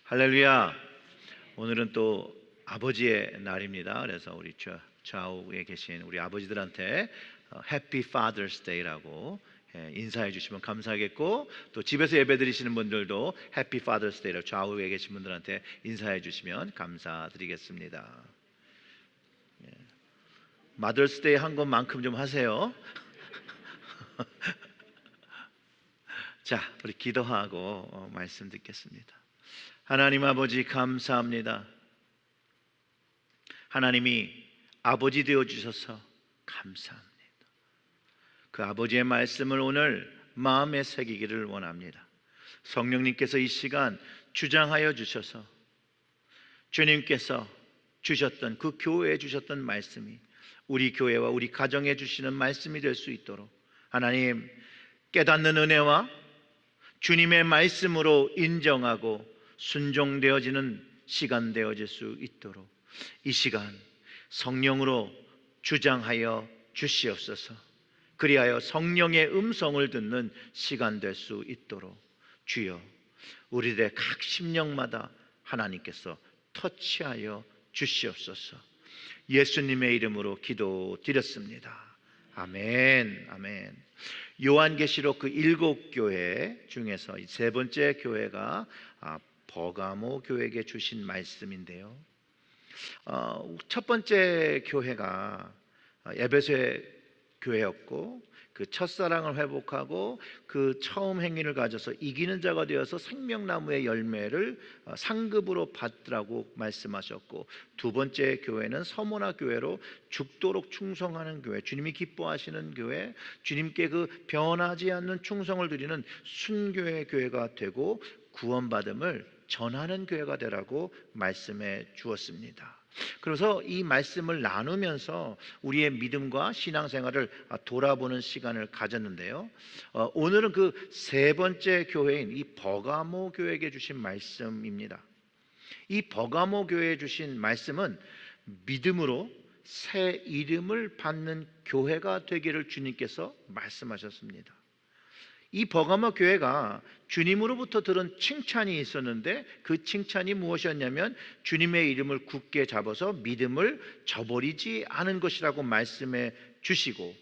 할렐루야. 오늘은 또 아버지의 날입니다. 그래서 우리 좌우에 계신 우리 아버지들한테 해피 파더스 데이라고 인사해 주시면 감사하겠고, 또 집에서 예배 드리시는 분들도 해피 파더스 데이라고 좌우에 계신 분들한테 인사해 주시면 감사드리겠습니다. 마더스 데이 한 것만큼 좀 하세요. 자, 우리 기도하고 말씀 듣겠습니다. 하나님 아버지, 감사합니다. 하나님이 아버지 되어 주셔서 감사합니다. 그 아버지의 말씀을 오늘 마음에 새기기를 원합니다. 성령님께서 이 시간 주장하여 주셔서 주님께서 주셨던 그 교회에 주셨던 말씀이 우리 교회와 우리 가정에 주시는 말씀이 될 수 있도록 하나님, 깨닫는 은혜와 주님의 말씀으로 인정하고 순종되어지는 시간 되어질 수 있도록 이 시간 성령으로 주장하여 주시옵소서. 그리하여 성령의 음성을 듣는 시간 될 수 있도록 주여, 우리들의 각 심령마다 하나님께서 터치하여 주시옵소서. 예수님의 이름으로 기도드렸습니다. 아멘. 아멘. 요한계시록 그 7교회 중에서 이 세 번째 교회가 버가모 교회에게 주신 말씀인데요, 첫 번째 교회가 에베소의 교회였고, 그 첫사랑을 회복하고 그 처음 행위를 가져서 이기는 자가 되어서 생명나무의 열매를 상급으로 받으라고 말씀하셨고, 두 번째 교회는 서머나 교회로 죽도록 충성하는 교회, 주님이 기뻐하시는 교회, 주님께 그 변하지 않는 충성을 드리는 순교의 교회가 되고 구원받음을 전하는 교회가 되라고 말씀해 주었습니다. 그래서 이 말씀을 나누면서 우리의 믿음과 신앙생활을 돌아보는 시간을 가졌는데요, 오늘은 그 세 번째 교회인 이 버가모 교회에게 주신 말씀입니다. 이 버가모 교회에 주신 말씀은 믿음으로 새 이름을 받는 교회가 되기를 주님께서 말씀하셨습니다. 이 버가모 교회가 주님으로부터 들은 칭찬이 있었는데, 그 칭찬이 무엇이었냐면 주님의 이름을 굳게 잡아서 믿음을 저버리지 않은 것이라고 말씀해 주시고,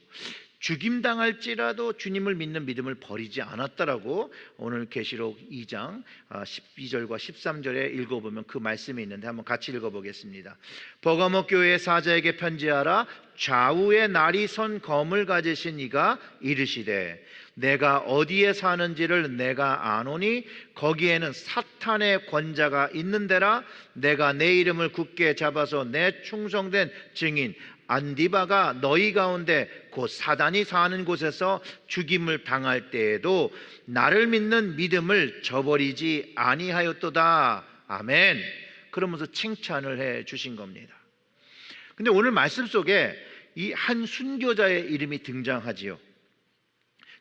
죽임당할지라도 주님을 믿는 믿음을 버리지 않았다라고 오늘 계시록 2장 12절과 13절에 읽어보면 그 말씀이 있는데 한번 같이 읽어보겠습니다. 버가모 교회의 사자에게 편지하라. 좌우에 날이 선 검을 가지신 이가 이르시되, 내가 어디에 사는지를 내가 아노니 거기에는 사탄의 권자가 있는데라. 내가 내 이름을 굳게 잡아서 내 충성된 증인 안디바가 너희 가운데 곧 사단이 사는 곳에서 죽임을 당할 때에도 나를 믿는 믿음을 저버리지 아니하였도다. 아멘. 그러면서 칭찬을 해 주신 겁니다. 근데 오늘 말씀 속에 이 한 순교자의 이름이 등장하지요.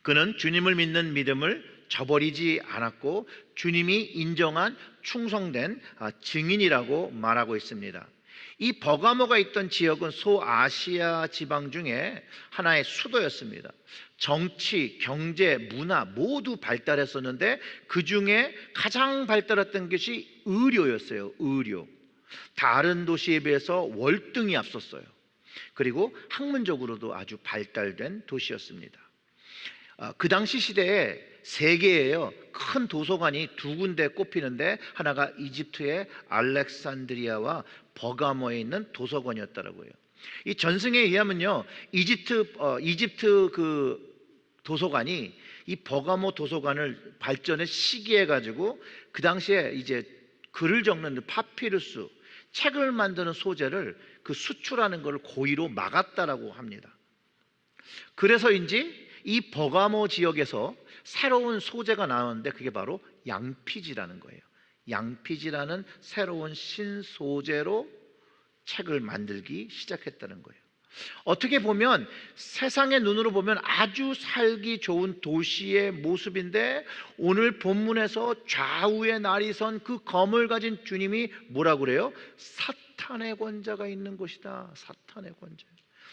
그는 주님을 믿는 믿음을 저버리지 않았고 주님이 인정한 충성된 증인이라고 말하고 있습니다. 이 버가모가 있던 지역은 소아시아 지방 중에 하나의 수도였습니다. 정치, 경제, 문화 모두 발달했었는데 그 중에 가장 발달했던 것이 의료였어요. 의료. 다른 도시에 비해서 월등히 앞섰어요. 그리고 학문적으로도 아주 발달된 도시였습니다. 그 당시 시대에 세계에요 큰 도서관이 두 군데 꼽히는데, 하나가 이집트의 알렉산드리아와 버가모에 있는 도서관이었더라고요. 이 전승에 의하면요, 이집트 그 도서관이 이 버가모 도서관을 발전에 시기해 가지고 그 당시에 이제 글을 적는 파피루스, 책을 만드는 소재를 그 수출하는 것을 고의로 막았다라고 합니다. 그래서인지 이 버가모 지역에서 새로운 소재가 나왔는데 그게 바로 양피지라는 거예요. 양피지라는 새로운 신소재로 책을 만들기 시작했다는 거예요. 어떻게 보면 세상의 눈으로 보면 아주 살기 좋은 도시의 모습인데, 오늘 본문에서 좌우에 날이 선 그 검을 가진 주님이 뭐라고 그래요? 사탄의 권자가 있는 곳이다. 사탄의 권자.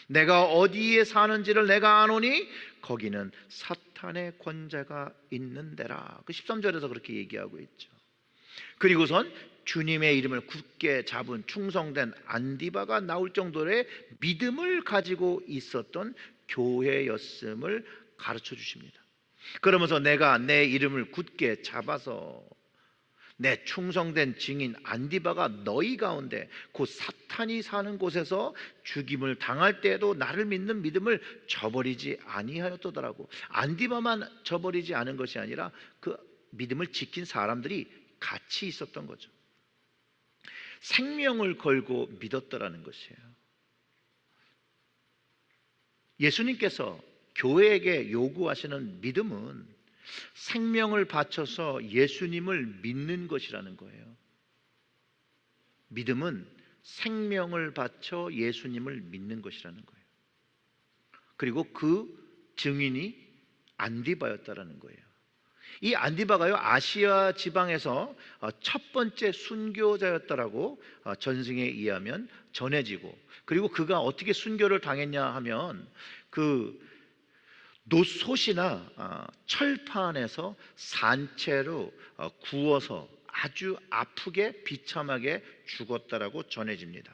내가 어디에 사는지를 내가 아노니 거기는 사탄의 권자가 있는 데라. 그 13절에서 그렇게 얘기하고 있죠. 그리고선 주님의 이름을 굳게 잡은 충성된 안디바가 나올 정도의 믿음을 가지고 있었던 교회였음을 가르쳐 주십니다. 그러면서 내가 내 이름을 굳게 잡아서 내 충성된 증인 안디바가 너희 가운데 곧 사탄이 사는 곳에서 죽임을 당할 때에도 나를 믿는 믿음을 저버리지 아니하였더라고. 안디바만 저버리지 않은 것이 아니라 그 믿음을 지킨 사람들이 같이 있었던 거죠. 생명을 걸고 믿었더라는 것이에요. 예수님께서 교회에게 요구하시는 믿음은 생명을 바쳐서 예수님을 믿는 것이라는 거예요. 믿음은 생명을 바쳐 예수님을 믿는 것이라는 거예요. 그리고 그 증인이 안디바였다라는 거예요. 이 안디바가요, 아시아 지방에서 첫 번째 순교자였다라고 전승에 의하면 전해지고, 그리고 그가 어떻게 순교를 당했냐 하면 그 노솥이나 철판에서 산채로 구워서 아주 아프게 비참하게 죽었다라고 전해집니다.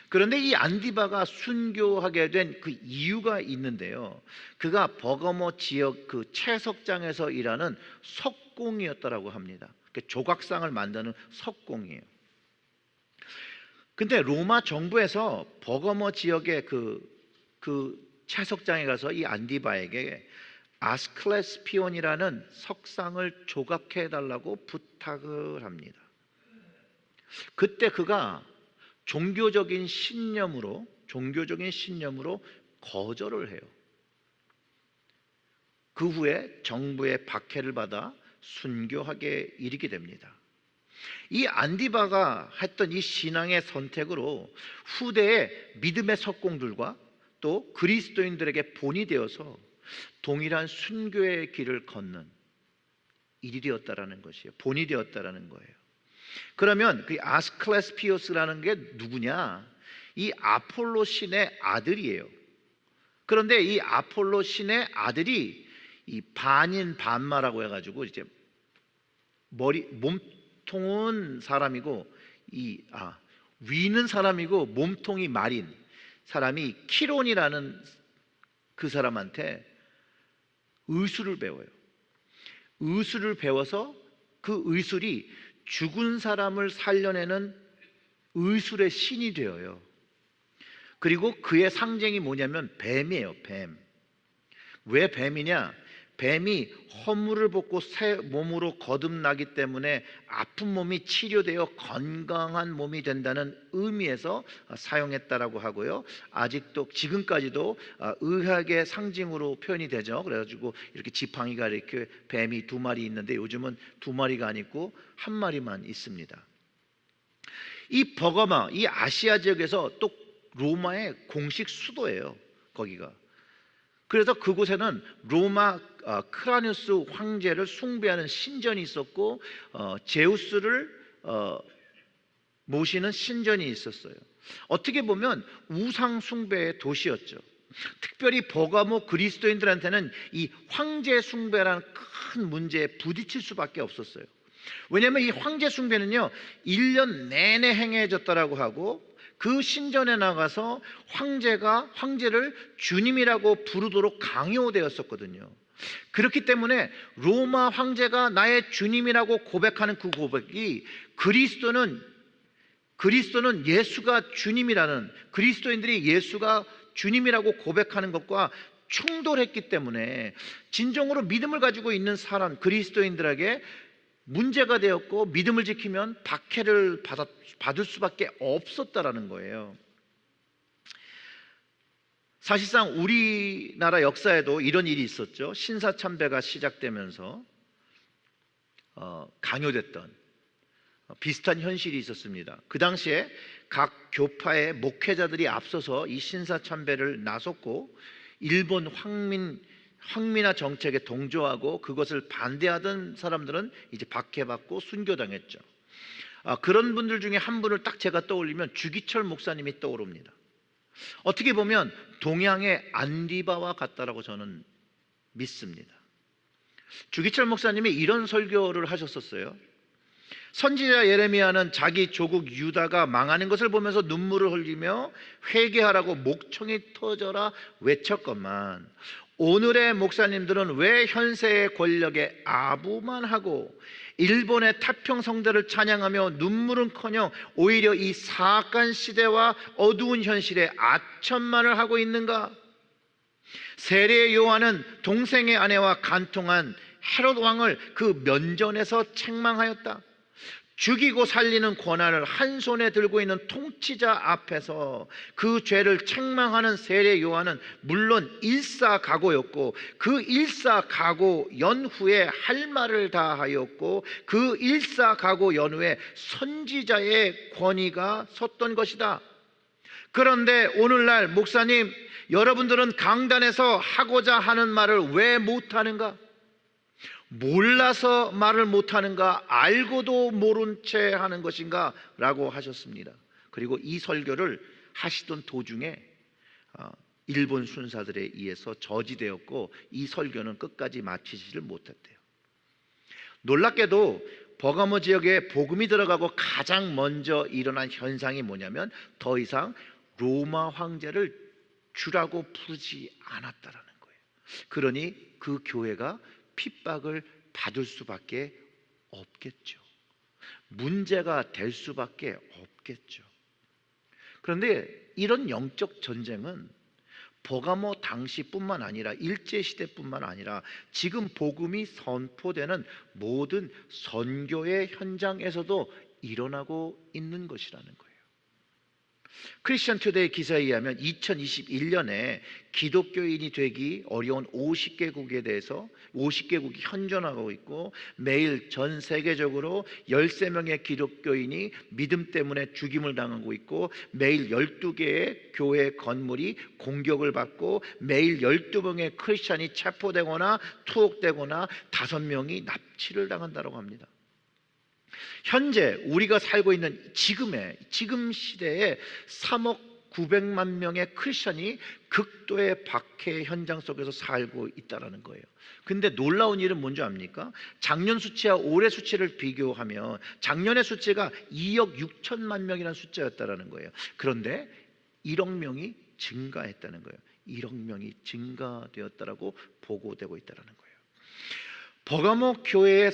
그런데 이 안디바가 순교하게 된 그 이유가 있는데요, 그가 버거모 지역 그 채석장에서 일하는 석공이었다라고 합니다. 조각상을 만드는 석공이에요. 근데 로마 정부에서 버거모 지역의 그 채석장에 가서 이 안디바에게 아스클레스피온이라는 석상을 조각해 달라고 부탁을 합니다. 그때 그가 종교적인 신념으로 거절을 해요. 그 후에 정부의 박해를 받아 순교하게 이르게 됩니다. 이 안디바가 했던 이 신앙의 선택으로 후대의 믿음의 석공들과 또 그리스도인들에게 본이 되어서 동일한 순교의 길을 걷는 일이 되었다라는 것이에요. 본이 되었다라는 거예요. 그러면 그 아스클레스피오스라는 게 누구냐? 이 아폴로 신의 아들이에요. 그런데 이 아폴로 신의 아들이 이 반인 반마라고 해가지고 이제 몸통은 사람이고 위는 사람이고 몸통이 말인 사람이 키론이라는 그 사람한테 의술을 배워요. 의술을 배워서 그 의술이 죽은 사람을 살려내는 의술의 신이 되어요. 그리고 그의 상징이 뭐냐면 뱀이에요. 뱀. 왜 뱀이냐? 뱀이 허물을 벗고 새 몸으로 거듭나기 때문에 아픈 몸이 치료되어 건강한 몸이 된다는 의미에서 사용했다라고 하고요. 아직도 지금까지도 의학의 상징으로 표현이 되죠. 그래가지고 이렇게 지팡이가 이렇게 뱀이 두 마리 있는데 요즘은 두 마리가 아니고 한 마리만 있습니다. 이 버거마, 이 아시아 지역에서 또 로마의 공식 수도예요. 거기가. 그래서 그곳에는 로마 크라뉴스 황제를 숭배하는 신전이 있었고 제우스를 모시는 신전이 있었어요. 어떻게 보면 우상 숭배의 도시였죠. 특별히 버가모 그리스도인들한테는 이 황제 숭배라는 큰 문제에 부딪힐 수밖에 없었어요. 왜냐하면 이 황제 숭배는요 1년 내내 행해졌다라고 하고, 그 신전에 나가서 황제를 주님이라고 부르도록 강요되었었거든요. 그렇기 때문에 로마 황제가 나의 주님이라고 고백하는 그 고백이 그리스도는 예수가 주님이라는, 그리스도인들이 예수가 주님이라고 고백하는 것과 충돌했기 때문에 진정으로 믿음을 가지고 있는 사람 그리스도인들에게 문제가 되었고, 믿음을 지키면 박해를 받을 수밖에 없었다라는 거예요. 사실상 우리나라 역사에도 이런 일이 있었죠. 신사참배가 시작되면서 강요됐던 비슷한 현실이 있었습니다. 그 당시에 각 교파의 목회자들이 앞서서 이 신사참배를 나섰고, 일본 황민화 정책에 동조하고 그것을 반대하던 사람들은 이제 박해받고 순교당했죠. 그런 분들 중에 한 분을 딱 제가 떠올리면 주기철 목사님이 떠오릅니다. 어떻게 보면 동양의 안디바와 같다라고 저는 믿습니다. 주기철 목사님이 이런 설교를 하셨었어요. 선지자 예레미야는 자기 조국 유다가 망하는 것을 보면서 눈물을 흘리며 회개하라고 목청이 터져라 외쳤건만, 오늘의 목사님들은 왜 현세의 권력에 아부만 하고 일본의 태평성대를 찬양하며 눈물은커녕 오히려 이 사악한 시대와 어두운 현실에 아첨만을 하고 있는가? 세례 요한은 동생의 아내와 간통한 헤롯 왕을 그 면전에서 책망하였다. 죽이고 살리는 권한을 한 손에 들고 있는 통치자 앞에서 그 죄를 책망하는 세례 요한은 물론 일사각오였고, 그 일사각오 연후에 할 말을 다 하였고, 그 일사각오 연후에 선지자의 권위가 섰던 것이다. 그런데 오늘날 목사님, 여러분들은 강단에서 하고자 하는 말을 왜 못하는가? 몰라서 말을 못하는가? 알고도 모른 채 하는 것인가? 라고 하셨습니다. 그리고 이 설교를 하시던 도중에 일본 순사들에 의해서 저지되었고, 이 설교는 끝까지 마치지를 못했대요. 놀랍게도 버가모 지역에 복음이 들어가고 가장 먼저 일어난 현상이 뭐냐면, 더 이상 로마 황제를 주라고 부르지 않았다라는 거예요. 그러니 그 교회가 핍박을 받을 수밖에 없겠죠. 문제가 될 수밖에 없겠죠. 그런데 이런 영적 전쟁은 버가모 당시뿐만 아니라 일제시대뿐만 아니라 지금 복음이 선포되는 모든 선교의 현장에서도 일어나고 있는 것이라는 거예요. 크리스천 투데이 기사에 의하면 2021년에 기독교인이 되기 어려운 50개국에 대해서 50개국이 현존하고 있고, 매일 전 세계적으로 13명의 기독교인이 믿음 때문에 죽임을 당하고 있고, 매일 12개의 교회 건물이 공격을 받고, 매일 12명의 크리스천이 체포되거나 투옥되거나 5명이 납치를 당한다고 합니다. 현재 우리가 살고 있는 지금 시대에 3억 900만 명의 크리스천이 극도의 박해 현장 속에서 살고 있다는 거예요. 근데 놀라운 일은 뭔지 압니까? 작년 수치와 올해 수치를 비교하면 작년의 수치가 2억 6천만 명이라는 숫자였다는 거예요. 그런데 1억 명이 증가했다는 거예요. 1억 명이 증가되었다라고 보고되고 있다는 거예요. 버가모 교회의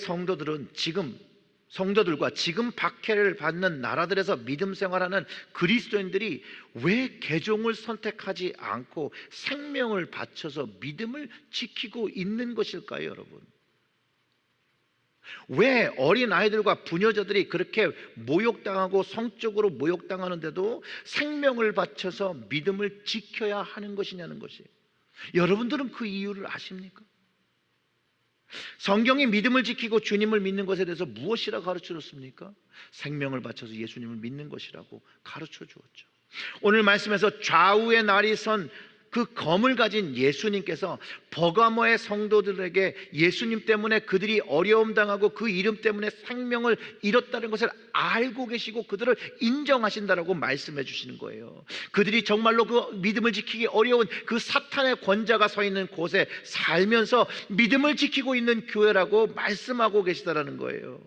성도들과 지금 박해를 받는 나라들에서 믿음 생활하는 그리스도인들이 왜 개종을 선택하지 않고 생명을 바쳐서 믿음을 지키고 있는 것일까요, 여러분? 왜 어린아이들과 부녀자들이 그렇게 모욕당하고 성적으로 모욕당하는데도 생명을 바쳐서 믿음을 지켜야 하는 것이냐는 것이, 여러분들은 그 이유를 아십니까? 성경이 믿음을 지키고 주님을 믿는 것에 대해서 무엇이라고 가르쳐 줬습니까? 생명을 바쳐서 예수님을 믿는 것이라고 가르쳐 주었죠. 오늘 말씀에서 좌우의 날이 선 그 검을 가진 예수님께서 버가모의 성도들에게 예수님 때문에 그들이 어려움 당하고 그 이름 때문에 생명을 잃었다는 것을 알고 계시고 그들을 인정하신다라고 말씀해 주시는 거예요. 그들이 정말로 그 믿음을 지키기 어려운 그 사탄의 권자가 서 있는 곳에 살면서 믿음을 지키고 있는 교회라고 말씀하고 계시다라는 거예요.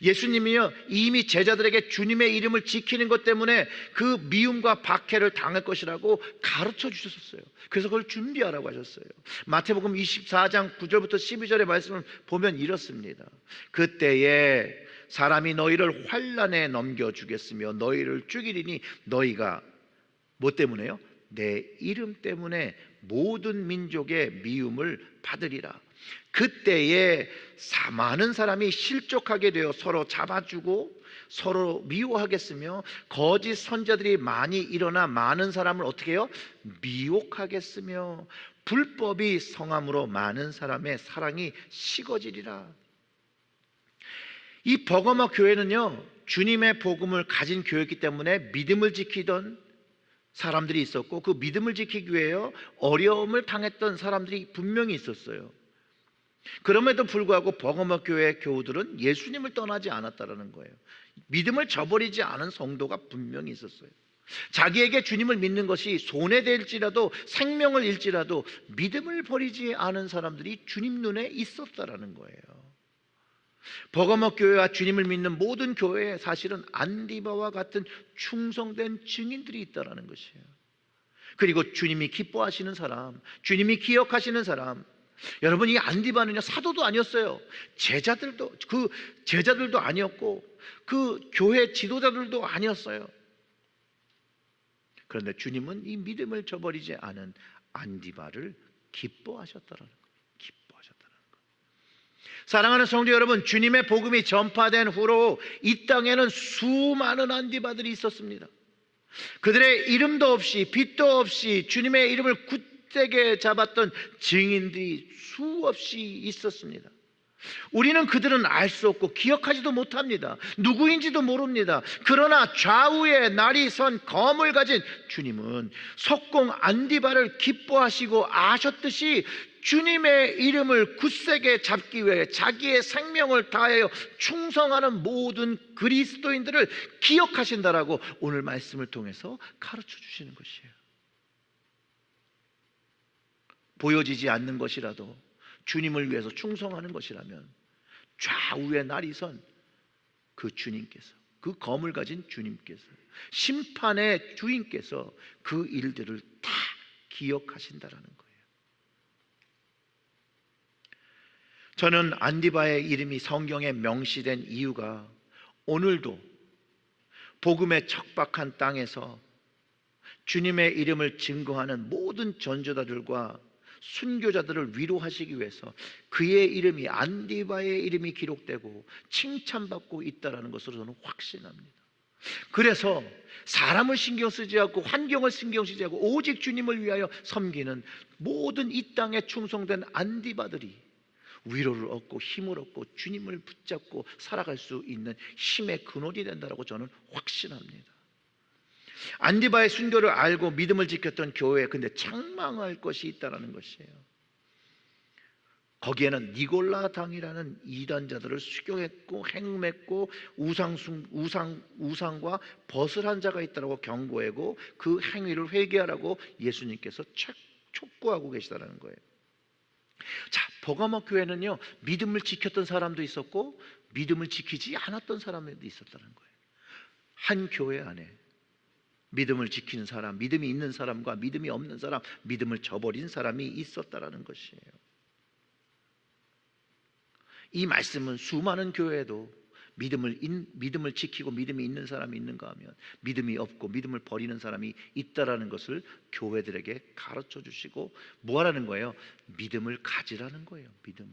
예수님이요, 이미 제자들에게 주님의 이름을 지키는 것 때문에 그 미움과 박해를 당할 것이라고 가르쳐 주셨어요. 그래서 그걸 준비하라고 하셨어요. 마태복음 24장 9절부터 12절의 말씀을 보면 이렇습니다. 그때에 사람이 너희를 환난에 넘겨주겠으며 너희를 죽이리니 너희가 뭐 때문에요? 내 이름 때문에 모든 민족의 미움을 받으리라. 그때에 많은 사람이 실족하게 되어 서로 잡아주고 서로 미워하겠으며 거짓 선자들이 많이 일어나 많은 사람을 어떻게 해요? 미혹하겠으며 불법이 성함으로 많은 사람의 사랑이 식어지리라. 이 버가모 교회는요, 주님의 복음을 가진 교회이기 때문에 믿음을 지키던 사람들이 있었고, 그 믿음을 지키기 위해요 어려움을 당했던 사람들이 분명히 있었어요. 그럼에도 불구하고 버가모 교회의 교우들은 예수님을 떠나지 않았다는 거예요. 믿음을 저버리지 않은 성도가 분명히 있었어요. 자기에게 주님을 믿는 것이 손해될지라도 생명을 잃지라도 믿음을 버리지 않은 사람들이 주님 눈에 있었다라는 거예요. 버가모 교회와 주님을 믿는 모든 교회에 사실은 안디바와 같은 충성된 증인들이 있다는 것이에요. 그리고 주님이 기뻐하시는 사람, 주님이 기억하시는 사람. 여러분, 이 안디바는요, 사도도 아니었어요. 제자들도 아니었고 그 교회 지도자들도 아니었어요. 그런데 주님은 이 믿음을 저버리지 않은 안디바를 기뻐하셨다는 거예요. 사랑하는 성도 여러분, 주님의 복음이 전파된 후로 이 땅에는 수많은 안디바들이 있었습니다. 그들의 이름도 없이 빛도 없이 주님의 이름을 굳세게 잡았던 증인들이 수없이 있었습니다. 우리는 그들은 알 수 없고 기억하지도 못합니다. 누구인지도 모릅니다. 그러나 좌우에 날이 선 검을 가진 주님은 석공 안디바를 기뻐하시고 아셨듯이 주님의 이름을 굳세게 잡기 위해 자기의 생명을 다하여 충성하는 모든 그리스도인들을 기억하신다라고 오늘 말씀을 통해서 가르쳐 주시는 것이에요. 보여지지 않는 것이라도 주님을 위해서 충성하는 것이라면 좌우에 날이 선 그 주님께서, 그 검을 가진 주님께서, 심판의 주인께서 그 일들을 다 기억하신다라는 거예요. 저는 안디바의 이름이 성경에 명시된 이유가 오늘도 복음의 척박한 땅에서 주님의 이름을 증거하는 모든 전도자들과 순교자들을 위로하시기 위해서 그의 이름이, 안디바의 이름이 기록되고 칭찬받고 있다는 것으로 저는 확신합니다. 그래서 사람을 신경 쓰지 않고 환경을 신경 쓰지 않고 오직 주님을 위하여 섬기는 모든 이 땅에 충성된 안디바들이 위로를 얻고 힘을 얻고 주님을 붙잡고 살아갈 수 있는 힘의 근원이 된다고 저는 확신합니다. 안디바의 순교를 알고 믿음을 지켰던 교회, 근데 책망할 것이 있다는 것이에요. 거기에는 니골라당이라는 이단자들을 수교했고 행음했고 우상과 벗을 한 자가 있다고 경고하고 그 행위를 회개하라고 예수님께서 촉구하고 계시다는 거예요. 자, 버가모 교회는요, 믿음을 지켰던 사람도 있었고 믿음을 지키지 않았던 사람도 있었다는 거예요. 한 교회 안에 믿음을 지키는 사람, 믿음이 있는 사람과 믿음이 없는 사람, 믿음을 저버린 사람이 있었다라는 것이에요. 이 말씀은 수많은 교회에도 믿음을 지키고 믿음이 있는 사람이 있는가 하면 믿음이 없고 믿음을 버리는 사람이 있다라는 것을 교회들에게 가르쳐 주시고 뭐하라는 거예요? 믿음을 가지라는 거예요. 믿음을.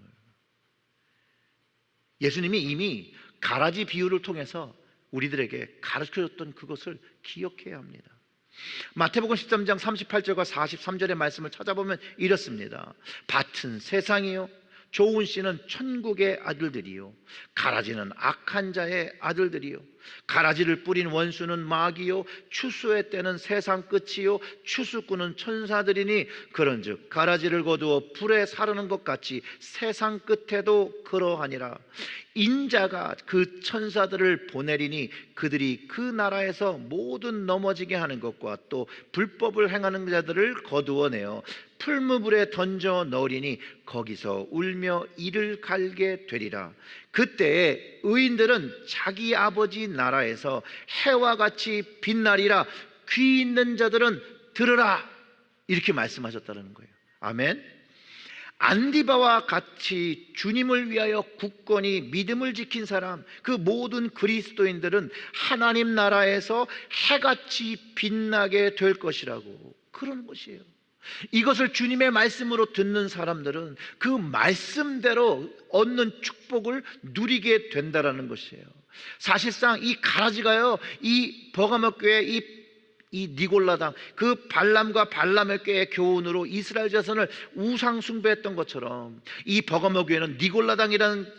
예수님이 이미 가라지 비유를 통해서 우리들에게 가르쳐줬던 그것을 기억해야 합니다. 마태복음 13장 38절과 43절의 말씀을 찾아보면 이렇습니다. 밭은 세상이요, 좋은 씨는 천국의 아들들이요, 가라지는 악한 자의 아들들이요, 가라지를 뿌린 원수는 마귀요, 추수의 때는 세상 끝이요, 추수꾼은 천사들이니 그런즉 가라지를 거두어 불에 사르는 것 같이 세상 끝에도 그러하니라. 인자가 그 천사들을 보내리니 그들이 그 나라에서 모든 넘어지게 하는 것과 또 불법을 행하는 자들을 거두어내어 풀무불에 던져 넣으리니 거기서 울며 이를 갈게 되리라. 그때에 의인들은 자기 아버지 나라에서 해와 같이 빛나리라. 귀 있는 자들은 들으라. 이렇게 말씀하셨다는 거예요. 아멘. 안디바와 같이 주님을 위하여 굳건히 믿음을 지킨 사람, 그 모든 그리스도인들은 하나님 나라에서 해같이 빛나게 될 것이라고, 그런 것이에요. 이것을 주님의 말씀으로 듣는 사람들은 그 말씀대로 얻는 축복을 누리게 된다라는 것이에요. 사실상 이 가라지가요, 이 버가모 교회 이 니골라당, 그 발람과 발람의 꾀의 교훈으로 이스라엘 자손을 우상 숭배했던 것처럼 이 버가모 교회는 니골라당이라는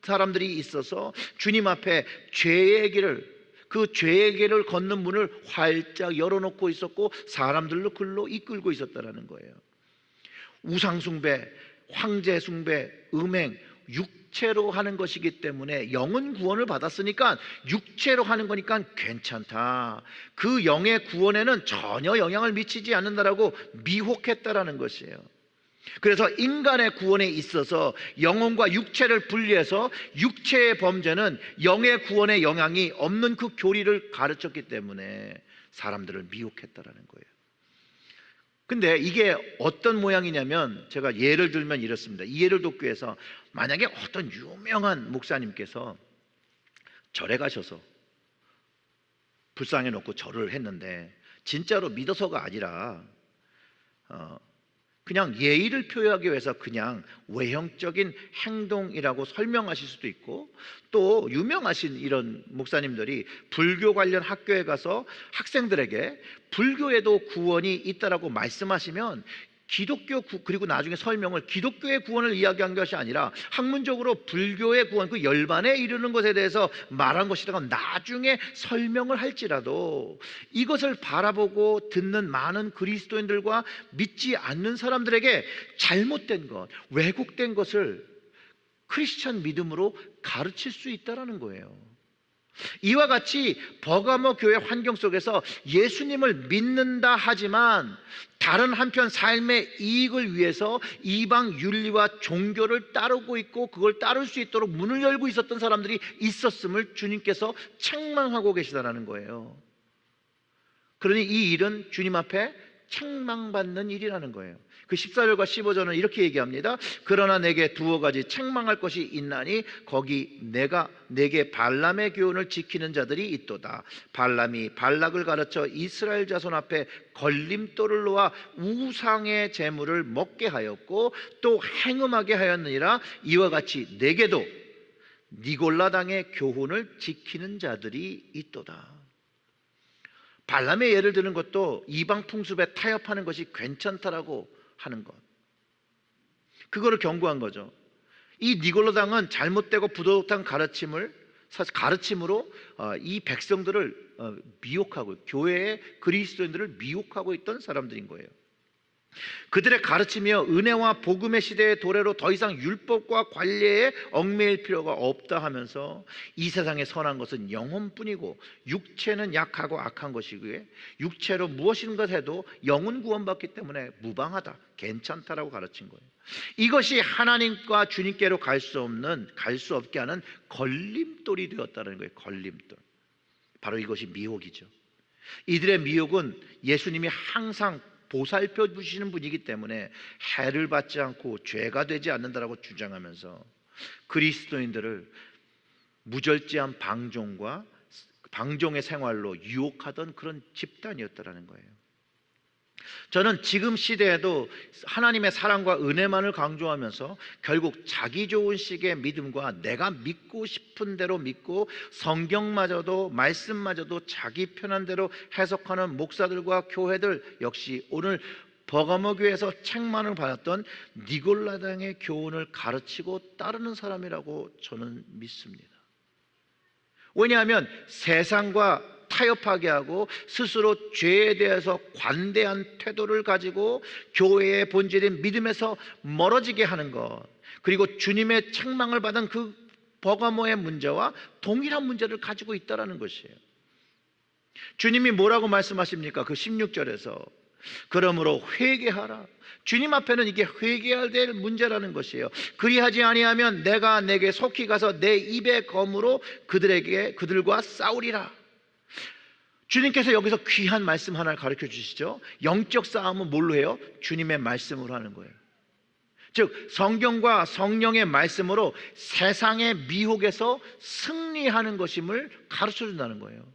사람들이 있어서 주님 앞에 죄의 길을 걷는 문을 활짝 열어놓고 있었고 사람들로 글로 이끌고 있었다는 거예요. 우상 숭배, 황제 숭배, 음행, 육체로 하는 것이기 때문에 영은 구원을 받았으니까 육체로 하는 거니까 괜찮다. 그 영의 구원에는 전혀 영향을 미치지 않는다라고 미혹했다라는 것이에요. 그래서 인간의 구원에 있어서 영혼과 육체를 분리해서 육체의 범죄는 영의 구원에 영향이 없는 그 교리를 가르쳤기 때문에 사람들을 미혹했다라는 거예요. 근데 이게 어떤 모양이냐면, 제가 예를 들면 이렇습니다. 이해를 돕기 위해서, 만약에 어떤 유명한 목사님께서 절에 가셔서 불상에 놓고 절을 했는데 진짜로 믿어서가 아니라 그냥 예의를 표하기 위해서 그냥 외형적인 행동이라고 설명하실 수도 있고, 또 유명하신 이런 목사님들이 불교 관련 학교에 가서 학생들에게 불교에도 구원이 있다라고 말씀하시면 기독교 그리고 나중에 설명을 기독교의 구원을 이야기한 것이 아니라 학문적으로 불교의 구원, 그 열반에 이르는 것에 대해서 말한 것이라고 나중에 설명을 할지라도, 이것을 바라보고 듣는 많은 그리스도인들과 믿지 않는 사람들에게 잘못된 것, 왜곡된 것을 크리스천 믿음으로 가르칠 수 있다는 거예요. 이와 같이 버가모 교회 환경 속에서 예수님을 믿는다 하지만 다른 한편 삶의 이익을 위해서 이방 윤리와 종교를 따르고 있고 그걸 따를 수 있도록 문을 열고 있었던 사람들이 있었음을 주님께서 책망하고 계시다는 거예요. 그러니 이 일은 주님 앞에 책망받는 일이라는 거예요. 그 14절과 15절은 이렇게 얘기합니다. 그러나 내게 두어 가지 책망할 것이 있나니 거기 내가 내게 발람의 교훈을 지키는 자들이 있도다. 발람이 발락을 가르쳐 이스라엘 자손 앞에 걸림돌을 놓아 우상의 재물을 먹게 하였고 또 행음하게 하였느니라. 이와 같이 내게도 니골라당의 교훈을 지키는 자들이 있도다. 발람의 예를 드는 것도 이방 풍습에 타협하는 것이 괜찮다라고 하는 것, 그거를 경고한 거죠. 이 니골라당은 잘못되고 부도덕한 가르침으로 이 백성들을 미혹하고 교회의 그리스도인들을 미혹하고 있던 사람들인 거예요. 그들의 가르침이여 은혜와 복음의 시대의 도래로 더 이상 율법과 관례에 얽매일 필요가 없다 하면서 이 세상에 선한 것은 영혼뿐이고 육체는 약하고 악한 것이기에 육체로 무엇인가 해도 영은 구원받기 때문에 무방하다, 괜찮다라고 가르친 거예요. 이것이 하나님과 주님께로 갈 수 없게 하는 걸림돌이 되었다는 거예요. 걸림돌. 바로 이것이 미혹이죠. 이들의 미혹은 예수님이 항상 보살펴 주시는 분이기 때문에 해를 받지 않고 죄가 되지 않는다라고 주장하면서 그리스도인들을 무절제한 방종의 생활로 유혹하던 그런 집단이었다라는 거예요. 저는 지금 시대에도 하나님의 사랑과 은혜만을 강조하면서 결국 자기 좋은 식의 믿음과 내가 믿고 싶은 대로 믿고 성경마저도 말씀마저도 자기 편한 대로 해석하는 목사들과 교회들 역시 오늘 버가모 교회에서 책망을 받았던 니골라당의 교훈을 가르치고 따르는 사람이라고 저는 믿습니다. 왜냐하면 세상과 타협하게 하고 스스로 죄에 대해서 관대한 태도를 가지고 교회의 본질인 믿음에서 멀어지게 하는 것, 그리고 주님의 책망을 받은 그 버가모의 문제와 동일한 문제를 가지고 있다는 것이에요. 주님이 뭐라고 말씀하십니까? 그 16절에서 그러므로 회개하라. 주님 앞에는 이게 회개해야 될 문제라는 것이에요. 그리하지 아니하면 내가 내게 속히 가서 내 입의 검으로 그들과 싸우리라. 주님께서 여기서 귀한 말씀 하나를 가르쳐 주시죠. 영적 싸움은 뭘로 해요? 주님의 말씀으로 하는 거예요. 즉 성경과 성령의 말씀으로 세상의 미혹에서 승리하는 것임을 가르쳐 준다는 거예요.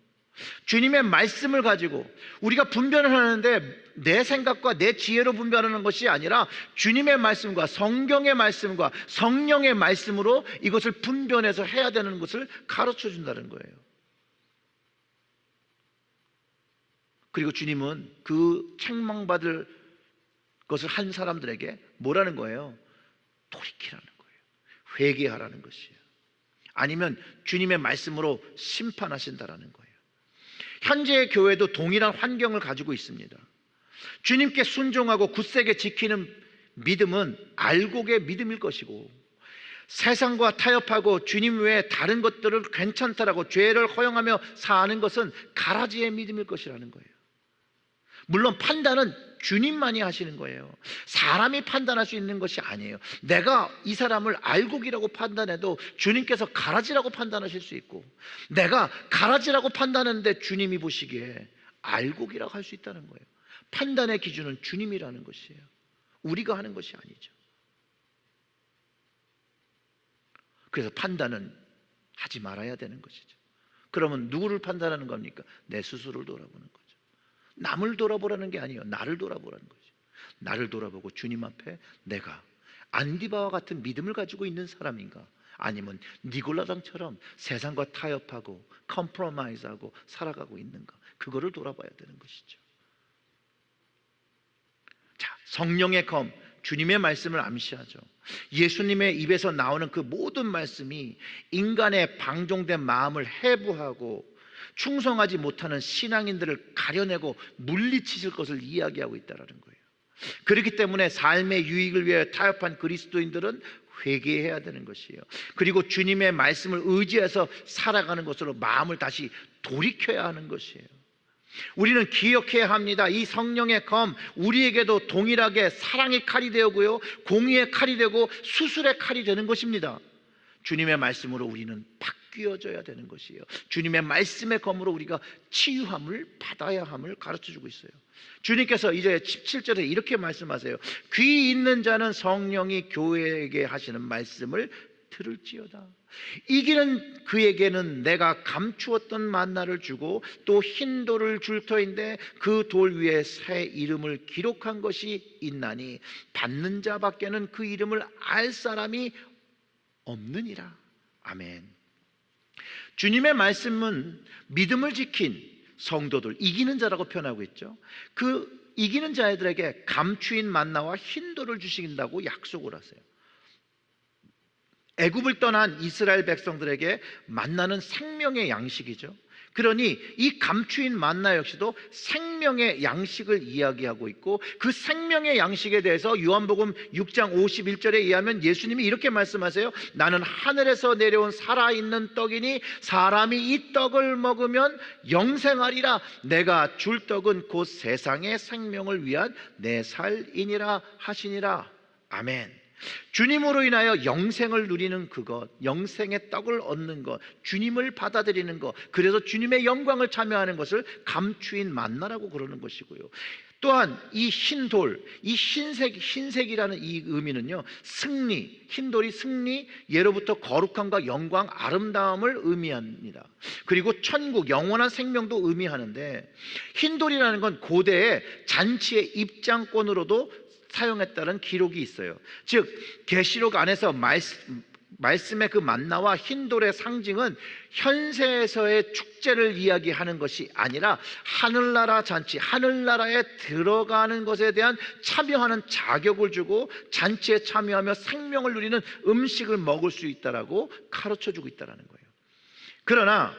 주님의 말씀을 가지고 우리가 분별을 하는데 내 생각과 내 지혜로 분별하는 것이 아니라 주님의 말씀과 성경의 말씀과 성령의 말씀으로 이것을 분별해서 해야 되는 것을 가르쳐 준다는 거예요. 그리고 주님은 그 책망받을 것을 한 사람들에게 뭐라는 거예요? 돌이키라는 거예요. 회개하라는 것이에요. 아니면 주님의 말씀으로 심판하신다라는 거예요. 현재의 교회도 동일한 환경을 가지고 있습니다. 주님께 순종하고 굳세게 지키는 믿음은 알곡의 믿음일 것이고, 세상과 타협하고 주님 외에 다른 것들을 괜찮다라고 죄를 허용하며 사는 것은 가라지의 믿음일 것이라는 거예요. 물론 판단은 주님만이 하시는 거예요. 사람이 판단할 수 있는 것이 아니에요. 내가 이 사람을 알곡이라고 판단해도 주님께서 가라지라고 판단하실 수 있고, 내가 가라지라고 판단하는데 주님이 보시기에 알곡이라고 할 수 있다는 거예요. 판단의 기준은 주님이라는 것이에요. 우리가 하는 것이 아니죠. 그래서 판단은 하지 말아야 되는 것이죠. 그러면 누구를 판단하는 겁니까? 내 스스로를 돌아보는 거죠. 남을 돌아보라는 게 아니에요. 나를 돌아보라는 거죠. 나를 돌아보고 주님 앞에 내가 안디바와 같은 믿음을 가지고 있는 사람인가, 아니면 니골라당처럼 세상과 타협하고 컴프로마이즈하고 살아가고 있는가, 그거를 돌아봐야 되는 것이죠. 자, 성령의 검, 주님의 말씀을 암시하죠. 예수님의 입에서 나오는 그 모든 말씀이 인간의 방종된 마음을 해부하고 충성하지 못하는 신앙인들을 가려내고 물리치실 것을 이야기하고 있다는 거예요. 그렇기 때문에 삶의 유익을 위해 타협한 그리스도인들은 회개해야 되는 것이에요. 그리고 주님의 말씀을 의지해서 살아가는 것으로 마음을 다시 돌이켜야 하는 것이에요. 우리는 기억해야 합니다. 이 성령의 검, 우리에게도 동일하게 사랑의 칼이 되고요, 공의의 칼이 되고 수술의 칼이 되는 것입니다. 주님의 말씀으로 우리는 바뀌어져야 되는 것이에요. 주님의 말씀의 검으로 우리가 치유함을 받아야 함을 가르쳐주고 있어요. 주님께서 이제 17절에 이렇게 말씀하세요. 귀 있는 자는 성령이 교회에게 하시는 말씀을 들을지어다. 이기는 그에게는 내가 감추었던 만나를 주고 또 흰 돌을 줄 터인데 그 돌 위에 새 이름을 기록한 것이 있나니 받는 자밖에는 그 이름을 알 사람이 없느니라. 아멘. 주님의 말씀은 믿음을 지킨 성도들, 이기는 자라고 표현하고 있죠. 그 이기는 자들에게 감추인 만나와 흰 돌을 주신다고 약속을 하세요. 애굽을 떠난 이스라엘 백성들에게 만나는 생명의 양식이죠. 그러니 이 감추인 만나 역시도 생명의 양식을 이야기하고 있고, 그 생명의 양식에 대해서 요한복음 6장 51절에 의하면 예수님이 이렇게 말씀하세요. 나는 하늘에서 내려온 살아있는 떡이니 사람이 이 떡을 먹으면 영생하리라. 내가 줄 떡은 곧 세상의 생명을 위한 내 살이니라 하시니라. 아멘. 주님으로 인하여 영생을 누리는 그것, 영생의 떡을 얻는 것, 주님을 받아들이는 것, 그래서 주님의 영광을 참여하는 것을 감추인 만나라고 그러는 것이고요. 또한 이 흰돌, 이 흰색이라는 이 의미는요, 승리, 흰돌이 승리, 예로부터 거룩함과 영광, 아름다움을 의미합니다. 그리고 천국, 영원한 생명도 의미하는데, 흰돌이라는 건 고대의 잔치의 입장권으로도 사용했다는 기록이 있어요. 즉 계시록 안에서 말씀의 그 만나와 흰돌의 상징은 현세에서의 축제를 이야기하는 것이 아니라 하늘나라 잔치, 하늘나라에 들어가는 것에 대한 참여하는 자격을 주고 잔치에 참여하며 생명을 누리는 음식을 먹을 수 있다라고 가르쳐주고 있다는 거예요. 그러나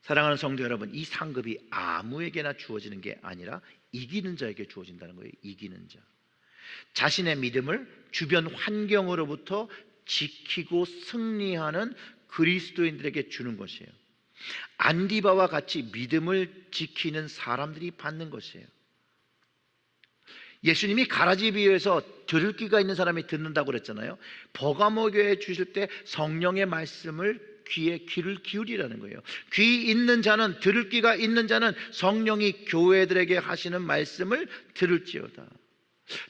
사랑하는 성도 여러분, 이 상급이 아무에게나 주어지는 게 아니라 이기는 자에게 주어진다는 거예요. 이기는 자, 자신의 믿음을 주변 환경으로부터 지키고 승리하는 그리스도인들에게 주는 것이에요. 안디바와 같이 믿음을 지키는 사람들이 받는 것이에요. 예수님이 가라지 비유에서 들을 귀가 있는 사람이 듣는다고 그랬잖아요. 버가모 교회에 주실 때 성령의 말씀을 귀에 귀를 기울이라는 거예요. 귀 있는 자는, 들을 귀가 있는 자는 성령이 교회들에게 하시는 말씀을 들을지어다.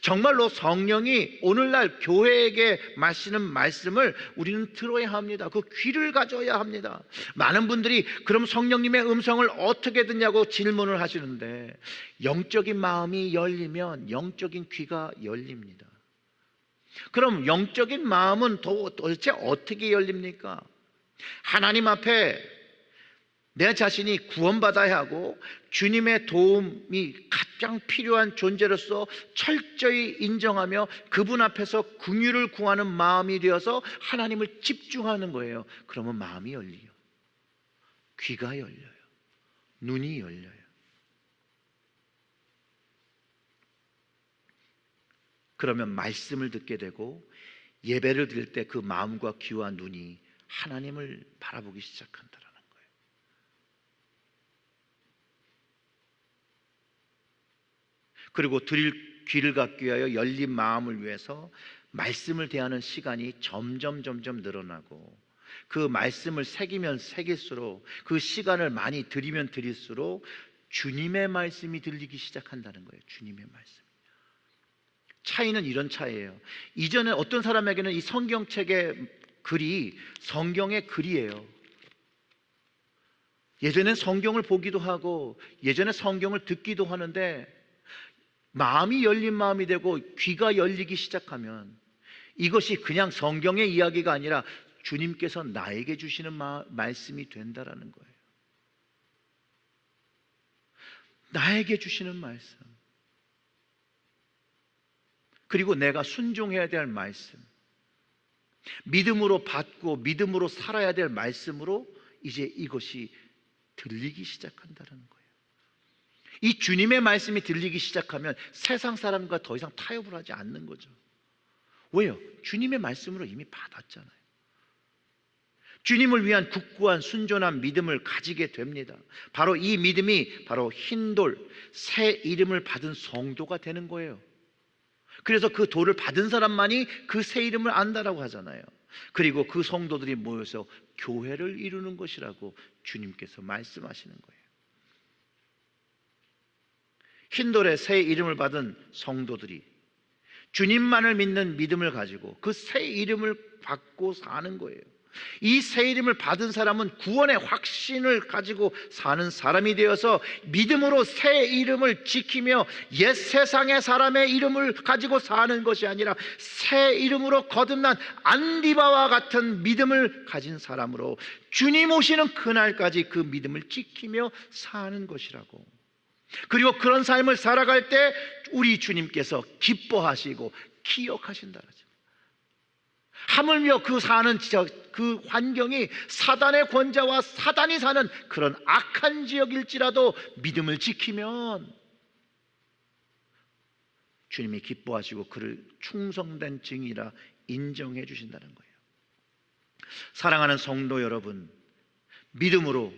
정말로 성령이 오늘날 교회에게 마시는 말씀을 우리는 들어야 합니다. 그 귀를 가져야 합니다. 많은 분들이 그럼 성령님의 음성을 어떻게 듣냐고 질문을 하시는데, 영적인 마음이 열리면 영적인 귀가 열립니다. 그럼 영적인 마음은 도대체 어떻게 열립니까? 하나님 앞에 내 자신이 구원받아야 하고 주님의 도움이 가장 필요한 존재로서 철저히 인정하며 그분 앞에서 긍휼을 구하는 마음이 되어서 하나님을 집중하는 거예요. 그러면 마음이 열려요. 귀가 열려요. 눈이 열려요. 그러면 말씀을 듣게 되고 예배를 드릴 때 그 마음과 귀와 눈이 하나님을 바라보기 시작한다라는 거예요. 그리고 들을 귀를 갖기 위하여 열린 마음을 위해서 말씀을 대하는 시간이 점점 늘어나고, 그 말씀을 새기면 새길수록, 그 시간을 많이 들이면 들일수록 주님의 말씀이 들리기 시작한다는 거예요. 주님의 말씀. 차이는 이런 차이예요. 이전에 어떤 사람에게는 이 성경책의 글이 성경의 글이에요. 예전엔 성경을 보기도 하고 예전에 성경을 듣기도 하는데, 마음이 열린 마음이 되고 귀가 열리기 시작하면 이것이 그냥 성경의 이야기가 아니라 주님께서 나에게 주시는 말씀이 된다라는 거예요. 나에게 주시는 말씀, 그리고 내가 순종해야 될 말씀, 믿음으로 받고 믿음으로 살아야 될 말씀으로 이제 이것이 들리기 시작한다는 거예요. 이 주님의 말씀이 들리기 시작하면 세상 사람과 더 이상 타협을 하지 않는 거죠. 왜요? 주님의 말씀으로 이미 받았잖아요. 주님을 위한 굳고한 순전한 믿음을 가지게 됩니다. 바로 이 믿음이 바로 흰돌, 새 이름을 받은 성도가 되는 거예요. 그래서 그 돌을 받은 사람만이 그 새 이름을 안다라고 하잖아요. 그리고 그 성도들이 모여서 교회를 이루는 것이라고 주님께서 말씀하시는 거예요. 흰돌의 새 이름을 받은 성도들이 주님만을 믿는 믿음을 가지고 그 새 이름을 받고 사는 거예요. 이 새 이름을 받은 사람은 구원의 확신을 가지고 사는 사람이 되어서 믿음으로 새 이름을 지키며 옛 세상의 사람의 이름을 가지고 사는 것이 아니라 새 이름으로 거듭난 안디바와 같은 믿음을 가진 사람으로 주님 오시는 그날까지 그 믿음을 지키며 사는 것이라고. 그리고 그런 삶을 살아갈 때 우리 주님께서 기뻐하시고 기억하신다. 하물며 그 사는 그 환경이 사단의 권자와 사단이 사는 그런 악한 지역일지라도 믿음을 지키면 주님이 기뻐하시고 그를 충성된 증이라 인정해 주신다는 거예요. 사랑하는 성도 여러분, 믿음으로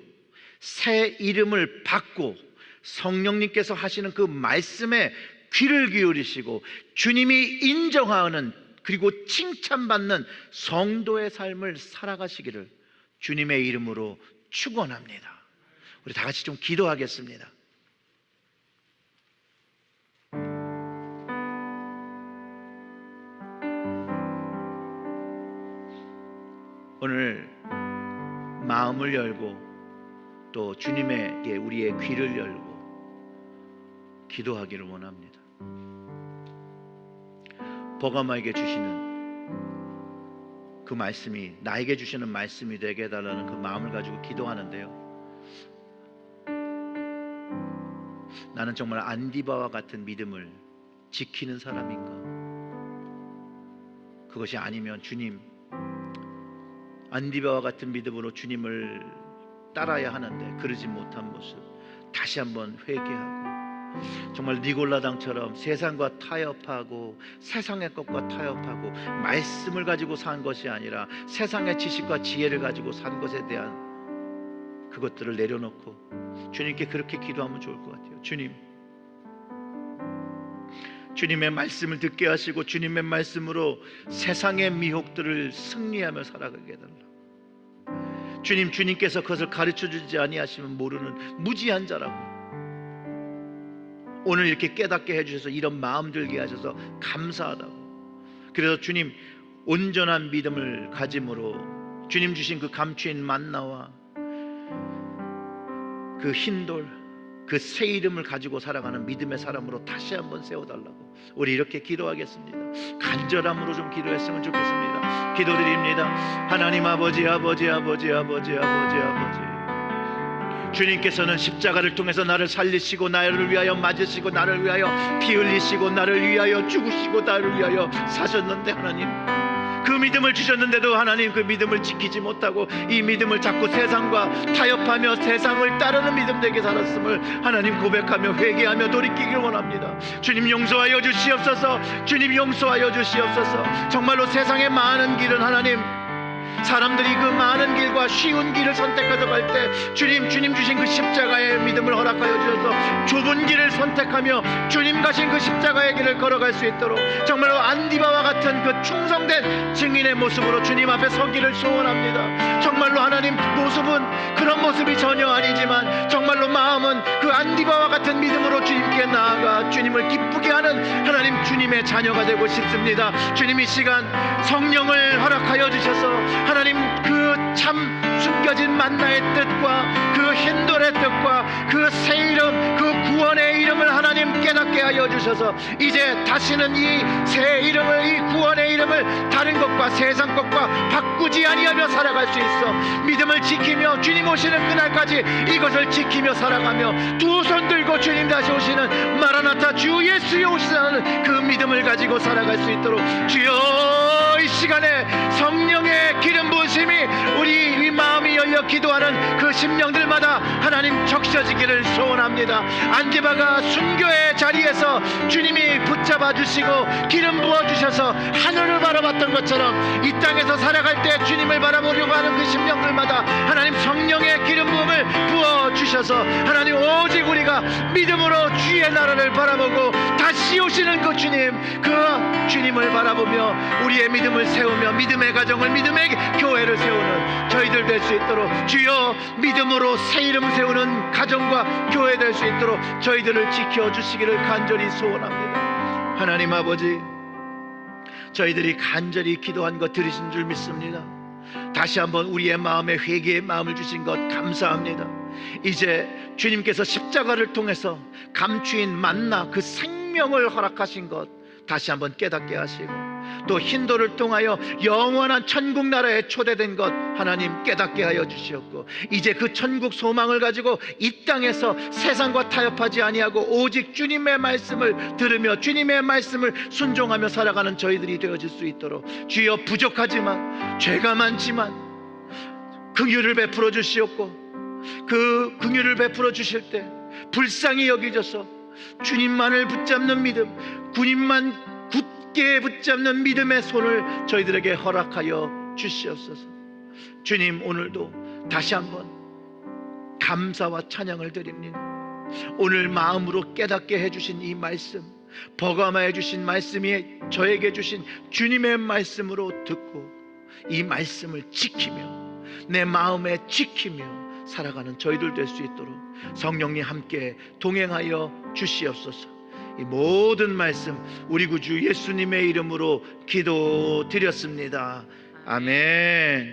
새 이름을 받고 성령님께서 하시는 그 말씀에 귀를 기울이시고 주님이 인정하는 그리고 칭찬받는 성도의 삶을 살아가시기를 주님의 이름으로 축원합니다. 우리 다 같이 좀 기도하겠습니다. 오늘 마음을 열고 또 주님에게 우리의 귀를 열고 기도하기를 원합니다. 버가마에게 주시는 그 말씀이 나에게 주시는 말씀이 되게 해달라는 그 마음을 가지고 기도하는데요, 나는 정말 안디바와 같은 믿음을 지키는 사람인가? 그것이 아니면 주님, 안디바와 같은 믿음으로 주님을 따라야 하는데 그러지 못한 모습 다시 한번 회개하고, 정말 니골라당처럼 세상과 타협하고 세상의 것과 타협하고 말씀을 가지고 산 것이 아니라 세상의 지식과 지혜를 가지고 산 것에 대한 그것들을 내려놓고 주님께 그렇게 기도하면 좋을 것 같아요. 주님, 주님의 말씀을 듣게 하시고 주님의 말씀으로 세상의 미혹들을 승리하며 살아가게 해달라. 주님, 주님께서 그것을 가르쳐주지 아니하시면 모르는 무지한 자라고 오늘 이렇게 깨닫게 해주셔서 이런 마음 들게 하셔서 감사하다고. 그래서 주님, 온전한 믿음을 가짐으로 주님 주신 그 감추인 만나와 그 흰돌, 그 새 이름을 가지고 살아가는 믿음의 사람으로 다시 한번 세워달라고 우리 이렇게 기도하겠습니다. 간절함으로 좀 기도했으면 좋겠습니다. 기도드립니다. 하나님 아버지, 아버지, 아버지, 아버지, 아버지, 아버지, 주님께서는 십자가를 통해서 나를 살리시고 나를 위하여 맞으시고 나를 위하여 피 흘리시고 나를 위하여 죽으시고 나를 위하여 사셨는데, 하나님 그 믿음을 주셨는데도 하나님 그 믿음을 지키지 못하고 이 믿음을 자꾸 세상과 타협하며 세상을 따르는 믿음 되게 살았음을 하나님 고백하며 회개하며 돌이키길 원합니다. 주님 용서하여 주시옵소서. 주님 용서하여 주시옵소서. 정말로 세상의 많은 길은 하나님 사람들이 그 많은 길과 쉬운 길을 선택해서 갈 때 주님 주신 그 십자가의 믿음을 허락하여 주셔서 좁은 길을 선택하며 주님 가신 그 십자가의 길을 걸어갈 수 있도록 정말로 안디바와 같은 그 충성된 증인의 모습으로 주님 앞에 서기를 소원합니다. 정말로 하나님, 모습은 그런 모습이 전혀 아니지만 정말로 마음은 그 안디바와 같은 믿음으로 주님께 나아가 주님을 기쁘게 하는 하나님 주님의 자녀가 되고 싶습니다. 주님, 이 시간 성령을 허락하여 주셔서 하나님 그 참 숨겨진 만나의 뜻과 그 힌돌의 뜻과 그 새 이름, 그 구원의 이름을 하나님 깨닫게 하여 주셔서 이제 다시는 이 새 이름을, 이 구원의 이름을 다른 것과 세상 것과 바꾸지 아니하며 살아갈 수 있어 믿음을 지키며 주님 오시는 그날까지 이것을 지키며 살아가며 두 손 들고 주님 다시 오시는 마라나타 주 예수여 오시는 그 믿음을 가지고 살아갈 수 있도록 주여, 이 시간에 성령의 기름 부으심이 우리 이 마음이 열려 기도하는 그 심령들마다 하나님 적셔지기를 소원합니다. 안디바가 순교의 자리에서 주님이 붙잡아 주시고 기름 부어 주셔서 하늘을 바라봤던 것처럼 이 땅에서 살아갈 때 주님을 바라보려고 하는 그 심령들마다 하나님 성령의 기름 부음을 부어 주셔서 하나님 오직 우리가 믿음으로 주의 나라를 바라보고 다시 오시는 그 주님을 바라보며 우리의 믿음을 세우며 믿음의 가정을, 믿음의 교회를 세우는 저희들 될 수 있도록 주여, 믿음으로 새 이름 세우는 가정과 교회 될 수 있도록 저희들을 지켜주시기를 간절히 소원합니다. 하나님 아버지, 저희들이 간절히 기도한 것 들으신 줄 믿습니다. 다시 한번 우리의 마음에 회개의 마음을 주신 것 감사합니다. 이제 주님께서 십자가를 통해서 감추인 만나 그 생명을 허락하신 것 다시 한번 깨닫게 하시고 또 힌도를 통하여 영원한 천국 나라에 초대된 것 하나님 깨닫게 하여 주시었고 이제 그 천국 소망을 가지고 이 땅에서 세상과 타협하지 아니하고 오직 주님의 말씀을 들으며 주님의 말씀을 순종하며 살아가는 저희들이 되어질 수 있도록 주여, 부족하지만 죄가 많지만 긍휼을 베풀어 주시옵고 그 긍휼을 베풀어 주실 때 불쌍히 여기셔서 주님만을 붙잡는 믿음, 주님만 굳게 붙잡는 믿음의 손을 저희들에게 허락하여 주시옵소서. 주님, 오늘도 다시 한번 감사와 찬양을 드립니다. 오늘 마음으로 깨닫게 해주신 이 말씀, 버감하여 주신 말씀이 저에게 주신 주님의 말씀으로 듣고 이 말씀을 지키며 내 마음에 지키며 살아가는 저희들 될 수 있도록 성령님 함께 동행하여 주시옵소서. 이 모든 말씀 우리 구주 예수님의 이름으로 기도드렸습니다. 아멘.